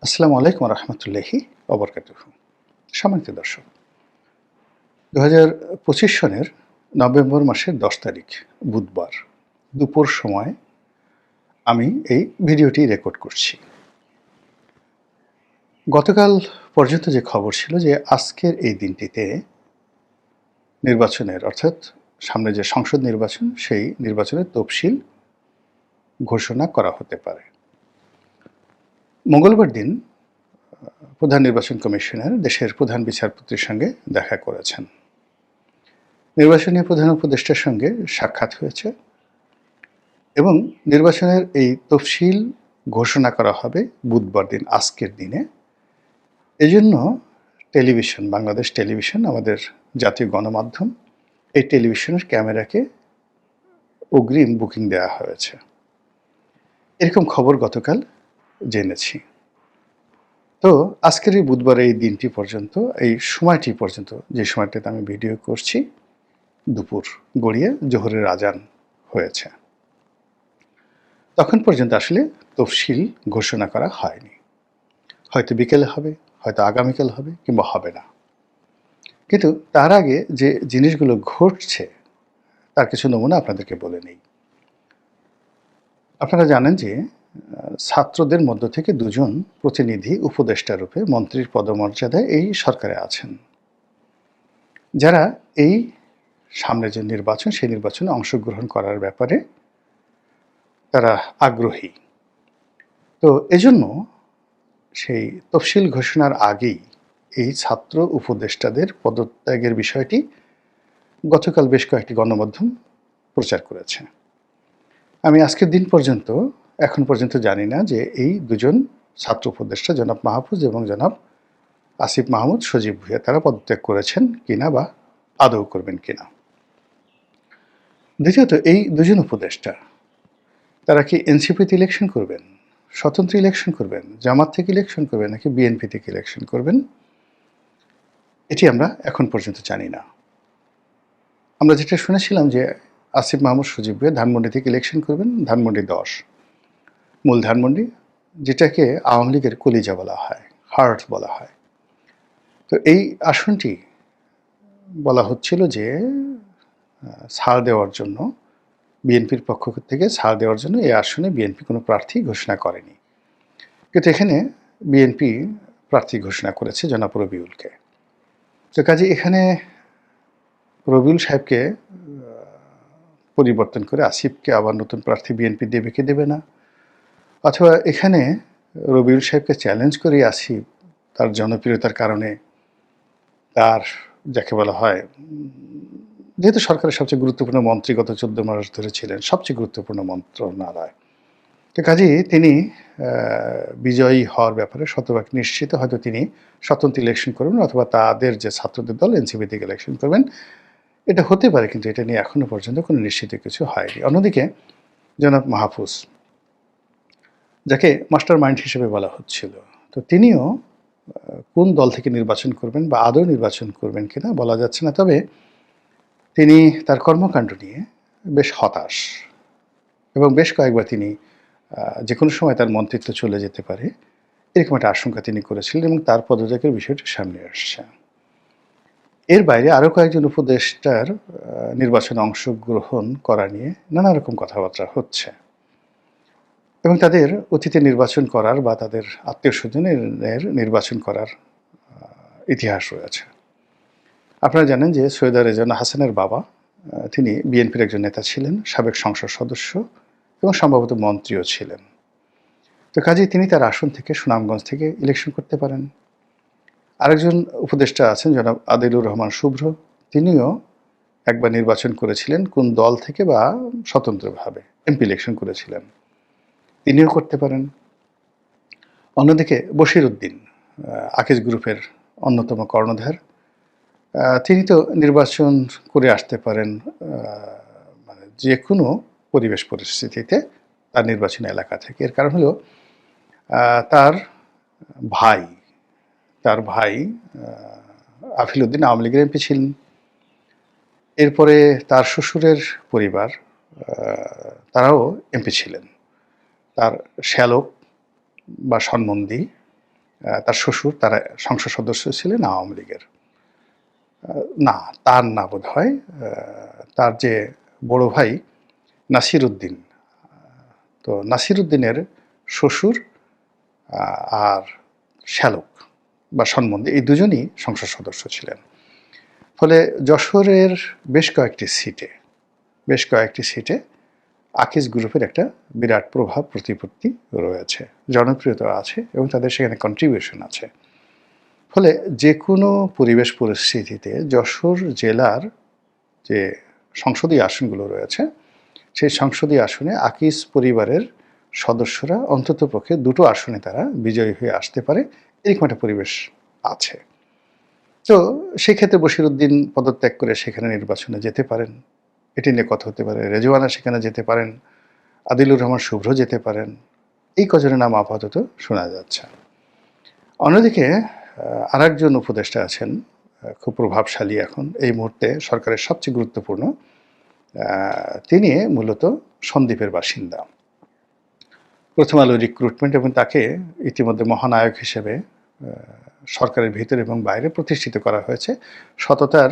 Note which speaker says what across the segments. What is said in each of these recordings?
Speaker 1: আসসালামু আলাইকুম রহমতুল্লাহি ওবরকাতুহ। সম্মানিত দর্শক, 2025 সনের নভেম্বর মাসের 10 তারিখ বুধবার দুপুর সময় আমি এই ভিডিওটি রেকর্ড করছি। গতকাল পর্যন্ত যে খবর ছিল যে আজকের এই দিনটিতে নির্বাচনের অর্থাৎ সামনে যে সংসদ নির্বাচন সেই নির্বাচনের তফসিল ঘোষণা করা হতে পারে। মঙ্গলবার দিন প্রধান নির্বাচন কমিশনার দেশের প্রধান বিচারপতির সঙ্গে দেখা করেছেন। নির্বাচনী প্রধান উপদেষ্টার সঙ্গে সাক্ষাৎ হয়েছে এবং নির্বাচনের এই তফসিল ঘোষণা করা হবে বুধবার দিন, আজকের দিনে। এজন্য টেলিভিশন, বাংলাদেশ টেলিভিশন, আমাদের জাতীয় গণমাধ্যম, এই টেলিভিশনের ক্যামেরাকে অগ্রিম বুকিং দেওয়া হয়েছে। এরকম খবর গতকাল জেনেছি। তো আজকের এই বুধবার এই দিনটি পর্যন্ত, এই সময়টি পর্যন্ত, যে সময়টাতে আমি ভিডিও করছি, দুপুর গড়িয়ে জোহরের আজান হয়েছে, তখন পর্যন্ত আসলে তফসিল ঘোষণা করা হয়নি। হয়তো বিকেলে হবে, হয়তো আগামীকাল হবে, কিংবা হবে না। কিন্তু তার আগে যে জিনিসগুলো ঘটছে তার কিছু নমুনা আপনাদেরকে বলে নেই। আপনারা জানেন যে ছাত্রদের মধ্য থেকে দুজন প্রতিনিধি উপদেষ্টা রূপে মন্ত্রীর পদমর্যাদায় এই সরকারে আছেন, যারা এই সামনে যে নির্বাচন সেই নির্বাচনে অংশগ্রহণ করার ব্যাপারে তারা আগ্রহী। তো এজন্য সেই তফসিল ঘোষণার আগেই এই ছাত্র উপদেষ্টাদের পদত্যাগের বিষয়টি গতকাল বেশ কয়েকটি গণমাধ্যম প্রচার করেছে। আমি আজকের দিন পর্যন্ত, এখন পর্যন্ত জানি না যে এই দুজন ছাত্র উপদেষ্টা, জনাব মাহফুজ এবং জনাব আসিফ মাহমুদ সজীব ভুঁইয়া, তারা পদত্যাগ করেছেন কিনা বা আদৌ করবেন কিনা। দ্বিতীয়ত, এই দুজন উপদেষ্টা তারা কি এনসিপিতে ইলেকশন করবেন, স্বতন্ত্র ইলেকশন করবেন, জামাত থেকে ইলেকশন করবেন, নাকি বিএনপি থেকে ইলেকশন করবেন, এটি আমরা এখন পর্যন্ত জানি না। আমরা যেটা শুনেছিলাম যে আসিফ মাহমুদ সজীব ভুঁইয়া ধানমন্ডি থেকে ইলেকশন করবেন, ধানমন্ডি 10, মূল ধানমন্ডি, যেটাকে আওয়ামী লীগের কলিজা বলা হয়, হার্ট বলা হয়। তো এই আসনটি বলা হচ্ছিল যে ছাড় দেওয়ার জন্য, বিএনপির পক্ষ থেকে ছাড় দেওয়ার জন্য এই আসনে বিএনপি কোনো প্রার্থী ঘোষণা করেনি। কিন্তু এখানে বিএনপি প্রার্থী ঘোষণা করেছে জনাব রবিউলকে। তো কাজে এখানে রবিউল সাহেবকে পরিবর্তন করে আসিফকে আবার নতুন প্রার্থী বিএনপি দেবে কি দেবে না, অথবা এখানে রবিউল সাহেবকে চ্যালেঞ্জ করে আসিফ তার জনপ্রিয়তার কারণে, তার যাকে বলা হয়, যেহেতু সরকারের সবচেয়ে গুরুত্বপূর্ণ মন্ত্রী গত 14 মাস ধরে ছিলেন, সবচেয়ে গুরুত্বপূর্ণ মন্ত্রণালয়, তো কাজেই তিনি বিজয়ী হওয়ার ব্যাপারে শতভাগ নিশ্চিত। হয়তো তিনি স্বতন্ত্র ইলেকশন করবেন, অথবা তাদের যে ছাত্রদের দল এনসিপি থেকে ইলেকশন করবেন, এটা হতে পারে, কিন্তু এটা নিয়ে এখনো পর্যন্ত কোনো নিশ্চিত কিছু হয়নি। অন্যদিকে জনাব মাহফুজ, যাকে মাস্টার মাইন্ড হিসেবে বলা হচ্ছিল, তো তিনিও কোন দল থেকে নির্বাচন করবেন বা আদৌ নির্বাচন করবেন কিনা বলা যাচ্ছে না। তবে তিনি তার কর্মকাণ্ড নিয়ে বেশ হতাশ, এবং বেশ কয়েকবার তিনি যে কোনো সময় তার মন্ত্রিত্ব চলে যেতে পারে, এরকম একটা আশঙ্কা তিনি করেছিলেন, এবং তার পদত্যাগের বিষয়টি সামনে আসছে। এর বাইরে আরও কয়েকজন উপদেষ্টার নির্বাচনে অংশগ্রহণ করা নিয়ে নানা রকম কথাবার্তা হচ্ছে, এবং তাদের অতীতে নির্বাচন করার বা তাদের আত্মীয় স্বজনের নির্বাচন করার ইতিহাস রয়েছে। আপনারা জানেন যে সৈয়দা রেজওয়ানা হাসানের বাবা, তিনি বিএনপির একজন নেতা ছিলেন, সাবেক সংসদ সদস্য এবং সম্ভবত মন্ত্রীও ছিলেন। তো কাজেই তিনি তার আসন থেকে, সুনামগঞ্জ থেকে ইলেকশন করতে পারেন। আরেকজন উপদেষ্টা আছেন জনাব আদিলুর রহমান শুভ্র, তিনিও একবার নির্বাচন করেছিলেন কোন দল থেকে বা স্বতন্ত্রভাবে, এমপি ইলেকশন করেছিলেন, তিনিও করতে পারেন। অন্যদিকে বশির উদ্দিন, আকিজ গ্রুপের অন্যতম কর্ণধার, তিনি তো নির্বাচন করে আসতে পারেন মানে যে কোনো পরিবেশ পরিস্থিতিতে তার নির্বাচনী এলাকা থেকে। এর কারণ হলো তার ভাই আফিল উদ্দিন আওয়ামী লীগের এমপি ছিলেন। এরপরে তার শ্বশুরের পরিবার, তারাও এমপি ছিলেন। তার শ্যালক বা সন্মন্দি তার শ্বশুর তারা সংসদ সদস্য ছিলেন আওয়ামী লীগের। না, তার না বোধহয়। তার যে বড় ভাই নাসির উদ্দিন, তো নাসির উদ্দিনের শ্বশুর আর শ্যালক বা সন্বন্ধী এই দুজনই সংসদ সদস্য ছিলেন। ফলে যশোরের বেশ কয়েকটি সিটে আকিজ গ্রুপের একটা বিরাট প্রভাব প্রতিপত্তি রয়েছে, জনপ্রিয়তা আছে এবং তাদের সেখানে কন্ট্রিবিউশন আছে। ফলে যে কোনো পরিবেশ পরিস্থিতিতে যশোর জেলার যে সংসদীয় আসনগুলো রয়েছে সেই সংসদীয় আসনে আকিজ পরিবারের সদস্যরা অন্ততপক্ষে দুটো আসনে তারা বিজয়ী হয়ে আসতে পারে, এরকম একটা পরিবেশ আছে। তো সেক্ষেত্রে বশিরউদ্দিন পদত্যাগ করে সেখানে নির্বাচনে যেতে পারেন, এটি নিয়ে কথা হতে পারে। রেজওয়ানা সেখানে যেতে পারেন, আদিলুর রহমান শুভ্র যেতে পারেন, এই কজনের নাম আপাতত শোনা যাচ্ছে। অন্যদিকে আরেকজন উপদেষ্টা আছেন খুব প্রভাবশালী এখন এই মুহূর্তে সরকারের সবচেয়ে গুরুত্বপূর্ণ, তিনি মূলত সন্দ্বীপের বাসিন্দা। প্রথম আলো রিক্রুটমেন্ট এবং তাকে ইতিমধ্যে মহানায়ক হিসেবে সরকারের ভিতরে এবং বাইরে প্রতিষ্ঠিত করা হয়েছে সততার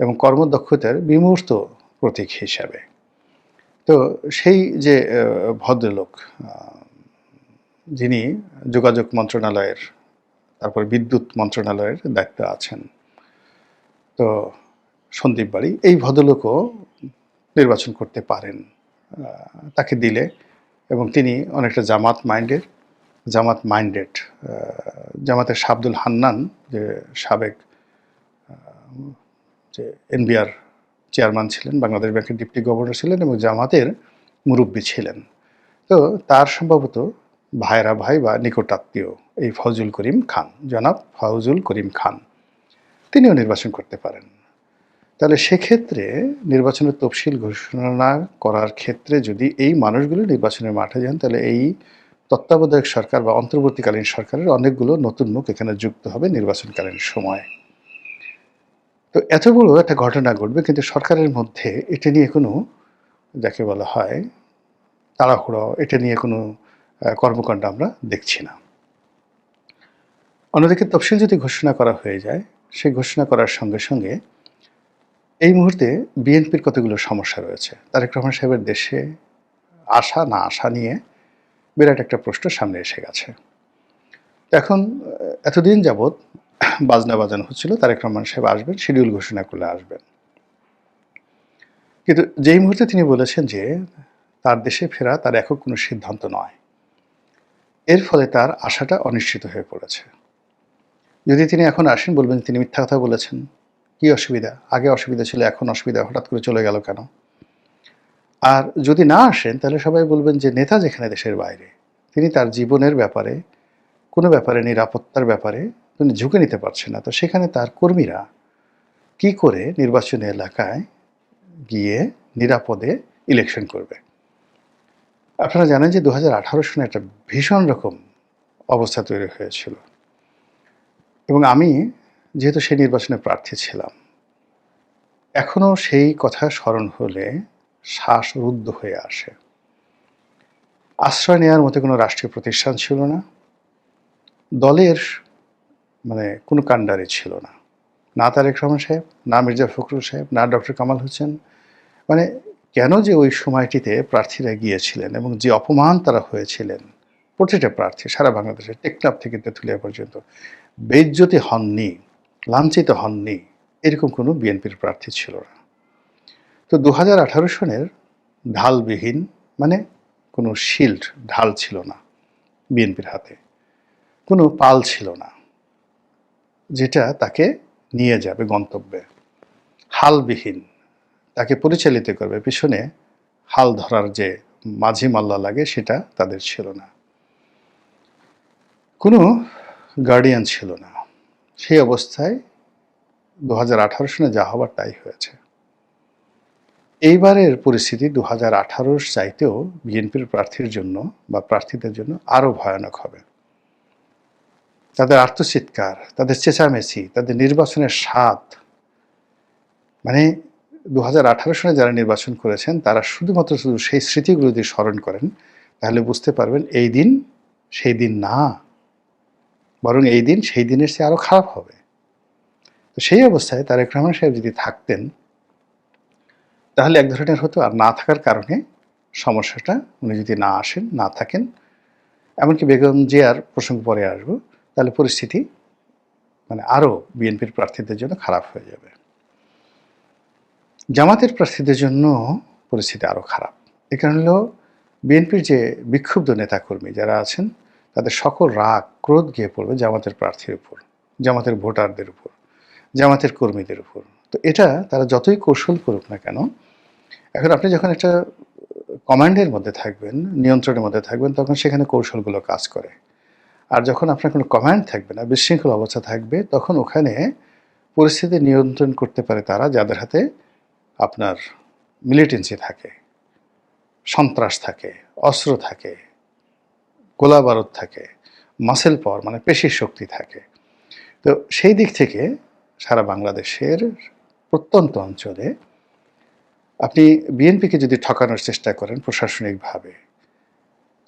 Speaker 1: এবং কর্মদক্ষতার বিমূর্ত প্রতীক হিসাবে। তো সেই যে ভদ্রলোক যিনি যোগাযোগ মন্ত্রণালয়ের তারপর বিদ্যুৎ মন্ত্রণালয়ের দায়িত্বে আছেন, তো সন্দীপ বাড়ি, এই ভদ্রলোকও নির্বাচন করতে পারেন তাকে দিলে, এবং তিনি অনেকটা জামাত মাইন্ডেড। জামাতের শাবদুল হান্নান যে সাবেক যে এনবিআর চেয়ারম্যান ছিলেন, বাংলাদেশ ব্যাংকের ডিপ্টি গভর্নর ছিলেন এবং জামাতের মুরব্বী ছিলেন। তো তার সম্ভবত ভাইরা ভাই বা নিকটাত্মীয় এই জনাব ফজল করিম খান, তিনিও নির্বাচন করতে পারেন। তাহলে সেক্ষেত্রে নির্বাচনের তফসিল ঘোষণা করার ক্ষেত্রে যদি এই মানুষগুলো নির্বাচনের মাঠে যান, তাহলে এই তত্ত্বাবধায়ক সরকার বা অন্তর্বর্তীকালীন সরকারের অনেকগুলো নতুন মুখ এখানে যুক্ত হবে নির্বাচনকালীন সময়। তো এত বড় একটা ঘটনা ঘটবে, কিন্তু সরকারের মধ্যে এটা নিয়ে কোনো, যাকে বলা হয় তাড়াহুড়ো, এটা নিয়ে কোনো কর্মকাণ্ড আমরা দেখছি না। অন্যদিকে তফসিল যদি ঘোষণা করা হয়ে যায়, সেই ঘোষণা করার সঙ্গে সঙ্গে এই মুহূর্তে বিএনপির কতগুলো সমস্যা রয়েছে। তারেক রহমান সাহেবের দেশে আসা না আসা নিয়ে বিরাট একটা প্রশ্ন সামনে এসে গেছে। এখন এতদিন যাবৎ বাজনা বাজানো হচ্ছিল তারেক রহমান সাহেব আসবেন, শিডিউল ঘোষণা করলে আসবেন। কিন্তু যেই মুহূর্তে তিনি বলেছেন যে তার দেশে ফেরা তার একক কোনো সিদ্ধান্ত নয়, এর ফলে তার আশাটা অনিশ্চিত হয়ে পড়েছে। যদি তিনি এখন আসেন, বলবেন তিনি মিথ্যা কথা বলেছেন, কি অসুবিধা, আগে অসুবিধা ছিল এখন অসুবিধা, হঠাৎ করে চলে গেল কেন? আর যদি না আসেন, তাহলে সবাই বলবেন যে নেতা যেখানে দেশের বাইরে, তিনি তার জীবনের ব্যাপারে, কোনো ব্যাপারে, নিরাপত্তার ব্যাপারে তিনি ঝুঁকে নিতে পারছেন না। তো সেখানে তার কর্মীরা কি করে নির্বাচনী এলাকায় গিয়ে নিরাপদে ইলেকশন করবে? আপনারা জানেন যে 2018 সনে একটা ভীষণ রকম অবস্থা তৈরি হয়েছিল, এবং আমি যেহেতু সেই নির্বাচনে প্রার্থী ছিলাম, এখনও সেই কথা স্মরণ হলে শ্বাসরুদ্ধ হয়ে আসে। আশ্রয় নেওয়ার মতো কোনো রাষ্ট্রীয় প্রতিষ্ঠান ছিল না, দলের কোনো কাণ্ডারি ছিল না, না তারেক রহমান সাহেব, না মির্জা ফখরুল সাহেব, না ডক্টর কামাল হোসেন। কেন যে ওই সময়টিতে প্রার্থীরা গিয়েছিলেন এবং যে অপমান তারা হয়েছিলেন, প্রতিটা প্রার্থী সারা বাংলাদেশের টেকনাফ থেকে তেঁতুলিয়া পর্যন্ত বেইজ্জতি হননি, লাঞ্ছিত হননি, এরকম কোনো বিএনপির প্রার্থী ছিল না। তো 2018 সনের ঢালবিহীন, কোনো শিল্ড, ঢাল ছিল না বিএনপির হাতে, কোনো পাল ছিল না যেটা তাকে নিয়ে যাবে গন্তব্যে, হালবিহীন, তাকে পরিচালিত করবে, পিছনে হাল ধরার যে মাঝি মাল্লা লাগে সেটা তাদের ছিল না, কোনো গার্ডিয়ান ছিল না। সেই অবস্থায় 2018 সনে যা হবার তাই হয়েছে। এইবারের পরিস্থিতি 2018 চাইতেও বিএনপির প্রার্থীর জন্য বা প্রার্থীদের জন্য আরও ভয়ানক হবে। তাদের আর্তচিৎকার, তাদের চেঁচামেচি, তাদের নির্বাচনের স্বাদ, 2018 সনে যারা নির্বাচন করেছেন তারা শুধু সেই স্মৃতিগুলো যদি স্মরণ করেন, তাহলে বুঝতে পারবেন এই দিন সেই দিন না, বরং এই দিন সেই দিনের চেয়ে আরও খারাপ হবে। তো সেই অবস্থায় তারেক রহমান সাহেব যদি থাকতেন, তাহলে এক ধরনের হতো। আর না থাকার কারণে সমস্যাটা, উনি যদি না আসেন, না থাকেন, এমনকি বেগম জিয়ার প্রসঙ্গ পরে আসবো, তাহলে পরিস্থিতি মানে আরও বিএনপির প্রার্থীদের জন্য খারাপ হয়ে যাবে। জামাতের প্রার্থীদের জন্য পরিস্থিতি আরও খারাপ। এ কারণ হলো বিএনপির যে বিক্ষুব্ধ নেতাকর্মী যারা আছেন, তাদের সকল রাগ ক্রোধ গিয়ে পড়বে জামাতের প্রার্থীর উপর, জামাতের ভোটারদের উপর, জামাতের কর্মীদের উপর। তো এটা তারা যতই কৌশল করুক না কেন, এখন আপনি যখন একটা কমান্ডের মধ্যে থাকবেন, নিয়ন্ত্রণের মধ্যে থাকবেন, তখন সেখানে কৌশলগুলো কাজ করে। আর যখন আপনার কোনো কমান্ড থাকবে না, বিশৃঙ্খল অবস্থা থাকবে, তখন ওখানে পরিস্থিতি নিয়ন্ত্রণ করতে পারে তারা যাদের হাতে আপনার মিলিটেন্সি থাকে, সন্ত্রাস থাকে, অস্ত্র থাকে, গোলা বারুদ থাকে, মাসেল পাওয়ার মানে পেশির শক্তি থাকে। তো সেই দিক থেকে সারা বাংলাদেশের প্রত্যন্ত অঞ্চলে আপনি বিএনপিকে যদি ঠকানোর চেষ্টা করেন প্রশাসনিকভাবে,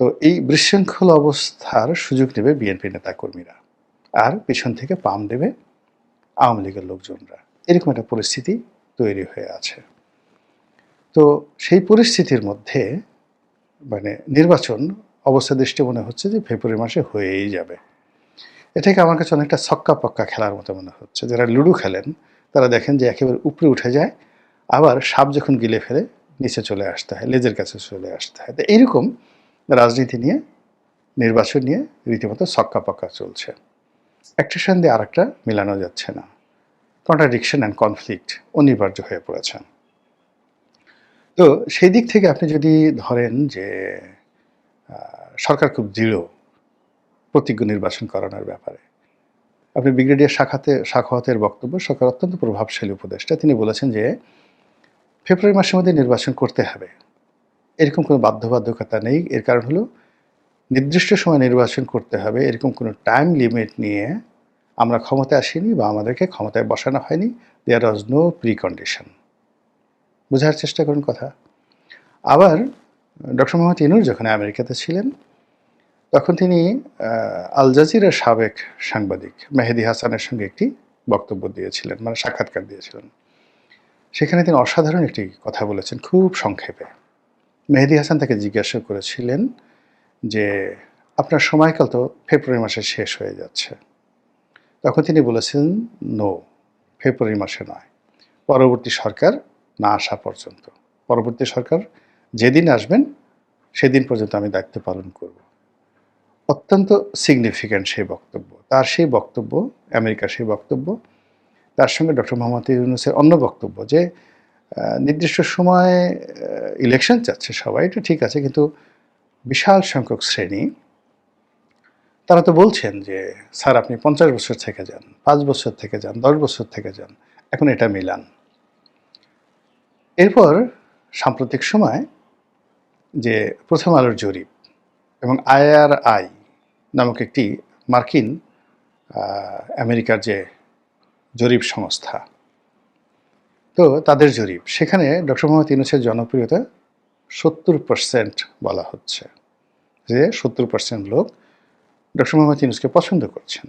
Speaker 1: তো এই বিশৃঙ্খল অবস্থার সুযোগ নেবে বিএনপি নেতাকর্মীরা, আর পিছন থেকে পাম দেবে আওয়ামী লীগের লোকজনরা। এরকম একটা পরিস্থিতি তৈরি হয়ে আছে। তো সেই পরিস্থিতির মধ্যে মানে নির্বাচন অবস্থা দৃষ্টি মনে হচ্ছে যে ফেব্রুয়ারি মাসে হয়েই যাবে। এটাকে আমার কাছে অনেকটা ছক্কা পক্কা খেলার মতো মনে হচ্ছে। যারা লুডো খেলেন তারা দেখেন যে একেবারে উপরে উঠে যায়, আবার সাপ যখন গিলে ফেলে নিচে চলে আসতে হয়, লেজের কাছে চলে আসতে হয়। তো এইরকম রাজনীতি নিয়ে, নির্বাচন নিয়ে রীতিমতো ছক্কা পক্কা চলছে। একটার সঙ্গে আর একটা মেলানো যাচ্ছে না। কন্ট্রাডিকশন অ্যান্ড কনফ্লিক্ট অনিবার্য হয়ে পড়েছে। তো সেই দিক থেকে আপনি যদি ধরেন যে সরকার খুব দৃঢ় প্রতিজ্ঞ নির্বাচন করানোর ব্যাপারে, আপনি ব্রিগেডিয়ার সাখাওয়াতের বক্তব্য, সরকার অত্যন্ত প্রভাবশালী উপদেষ্টা, তিনি বলেছেন যে ফেব্রুয়ারি মাসের মধ্যে নির্বাচন করতে হবে, এরকম কোনো বাধ্যবাধকতা নেই। এর কারণ হলো নির্দিষ্ট সময় নির্বাচন করতে হবে, এরকম কোনো টাইম লিমিট নিয়ে আমরা ক্ষমতায় আসিনি বা আমাদেরকে ক্ষমতায় বসানো হয়নি। দেয়ার ওয়াজ নো প্রি কন্ডিশন। বোঝার চেষ্টা করুন কথা। আবার ডক্টর মোহাম্মদ ইউনূস যখন আমেরিকাতে ছিলেন, তখন তিনি আল জাজিরার সাবেক সাংবাদিক মেহেদী হাসানের সঙ্গে একটি বক্তব্য দিয়েছিলেন, মানে সাক্ষাৎকার দিয়েছিলেন। সেখানে তিনি অসাধারণ একটি কথা বলেছেন, খুব সংক্ষেপে। মেহেদী হাসান তাকে জিজ্ঞাসা করেছিলেন যে আপনার সময়কাল তো ফেব্রুয়ারি মাসে শেষ হয়ে যাচ্ছে। তখন তিনি বলেছেন, নো, ফেব্রুয়ারি মাসে নয়, পরবর্তী সরকার না আসা পর্যন্ত, পরবর্তী সরকার যেদিন আসবেন সেদিন পর্যন্ত আমি দায়িত্ব পালন করব। অত্যন্ত সিগনিফিক্যান্ট সেই বক্তব্য। তার সেই বক্তব্য, আমেরিকার সেই বক্তব্য, তার সঙ্গে ডক্টর মোহাম্মদ ইউনূসের অন্য বক্তব্য যে নির্দিষ্ট সময়ে ইলেকশন চাচ্ছে সবাই, এটা ঠিক আছে, কিন্তু বিশাল সংখ্যক শ্রেণী তারা তো বলছেন যে স্যার আপনি 50 বছর থেকে যান, 5 বছর থেকে যান, 10 বছর থেকে যান, এখন এটা মিলান। এরপর সাম্প্রতিক সময় যে প্রথম আলোর জরিপ এবং IRI নামক একটি মার্কিন আমেরিকার যে জরিপ সংস্থা, তো তাদের জরিপ, সেখানে ডক্টর মোহাম্মদ ইউনূসের জনপ্রিয়তা 70% বলা হচ্ছে, যে 70% লোক ডক্টর মোহাম্মদ ইউনূসকে পছন্দ করছেন।